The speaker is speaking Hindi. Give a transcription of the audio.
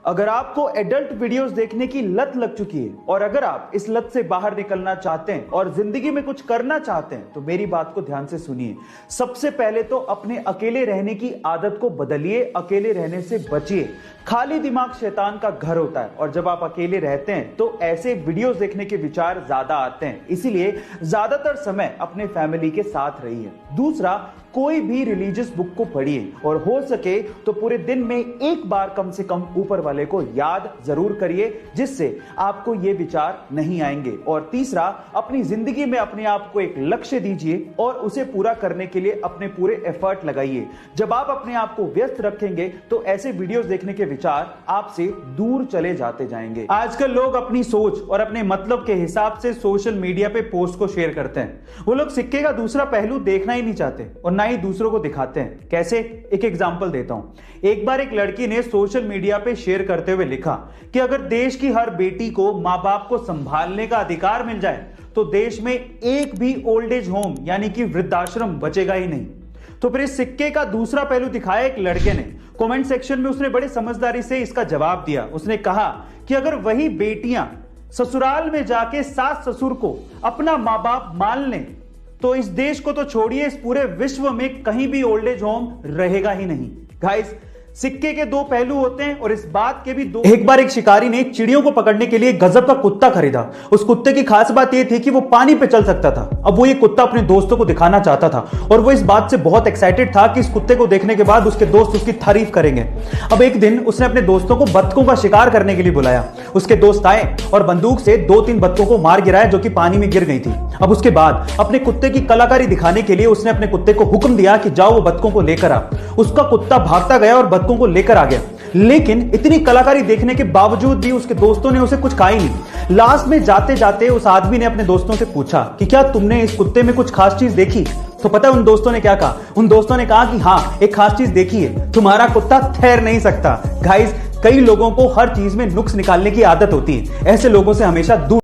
अगर आपको एडल्ट वीडियोस देखने की लत लग चुकी है और अगर आप इस लत से बाहर निकलना चाहते हैं और जिंदगी में कुछ करना चाहते हैं तो मेरी बात को ध्यान से सुनिए। सबसे पहले तो अपने अकेले रहने की आदत को बदलिए, अकेले रहने से बचिए। खाली दिमाग शैतान का घर होता है और जब आप अकेले रहते हैं तो ऐसे वीडियोस देखने के विचार ज्यादा आते हैं, इसीलिए ज्यादातर समय अपने फैमिली के साथ रहिए। दूसरा, कोई भी रिलीजियस बुक को पढ़िए और हो सके तो पूरे दिन में एक बार कम से कम ऊपर वाले को याद जरूर करिए, जिससे आपको ये विचार नहीं आएंगे। और तीसरा, अपनी जिंदगी में अपने आप को एक लक्ष्य दीजिए और उसे पूरा करने के लिए अपने पूरे एफर्ट लगाइए। जब आप अपने आप को व्यस्त रखेंगे तो ऐसे वीडियोस देखने के विचार आपसे दूर चले जाते जाएंगे। आजकल लोग अपनी सोच और अपने मतलब के हिसाब से सोशल मीडिया पे पोस्ट को शेयर करते हैं। वो लोग सिक्के का दूसरा पहलू देखना ही नहीं चाहते और ना ही दूसरों को दिखाते हैं। कैसे? एक एग्जांपल देता हूं। एक बार एक लड़की ने सोशल मीडिया पे शेयर करते हुए लिखा कि अगर देश की हर बेटी को मां बाप को संभालने का अधिकार मिल जाए तो देश में एक भी ओल्ड एज होम यानी कि वृद्धाश्रम बचेगा ही नहीं। तो फिर इस सिक्के का दूसरा पहलू दिखाया एक लड़के ने। कमेंट सेक्शन में उसने बड़ी समझदारी से इसका जवाब दिया। उसने कहा कि अगर वही बेटियां ससुराल में जाके सास ससुर को अपना मां बाप मान लें तो इस देश को तो छोड़िए, इस पूरे विश्व में कहीं भी ओल्ड एज होम रहेगा ही नहीं। गाइस, सिक्के के दो पहलू होते हैं और इस बात के भी दो। एक बार एक शिकारी ने चिड़ियों को पकड़ने के लिए गजब का कुत्ता खरीदा। उस कुत्ते की खास बात यह थी कि वो पानी पे चल सकता था। अब वो ये कुत्ता अपने दोस्तों को दिखाना चाहता था और वो इस बात से बहुत एक्साइटेड था कि इस कुत्ते को देखने के बाद उसके दोस्त उसकी तारीफ करेंगे। अब एक दिन उसने अपने दोस्तों को बत्तखों का शिकार करने के लिए बुलाया। उसके दोस्त आए और बंदूक से 2-3 बत्तखों को मार गिराया जो कि पानी में गिर गई थी। अब उसके बाद अपने कुत्ते की कलाकारी दिखाने के लिए उसने अपने कुत्ते को हुक्म दिया कि जाओ वो बत्तखों को लेकर आ। उसका कुत्ता भागता गया और बत्तखों को लेकर आ गया, लेकिन इतनी कलाकारी देखने के बावजूद भी उसके दोस्तों ने उसे कुछ कहा ही नहीं। लास्ट में जाते जाते उस आदमी ने अपने दोस्तों से पूछा कि क्या तुमने इस कुत्ते में कुछ खास चीज देखी? तो पता है उन दोस्तों ने क्या कहा? उन दोस्तों ने कहा कि हाँ, एक खास चीज देखी है, तुम्हारा कुत्ता तैर नहीं सकता। गाइस, कई लोगों को हर चीज में नुक्स निकालने की आदत होती है। ऐसे लोगों से हमेशा दूर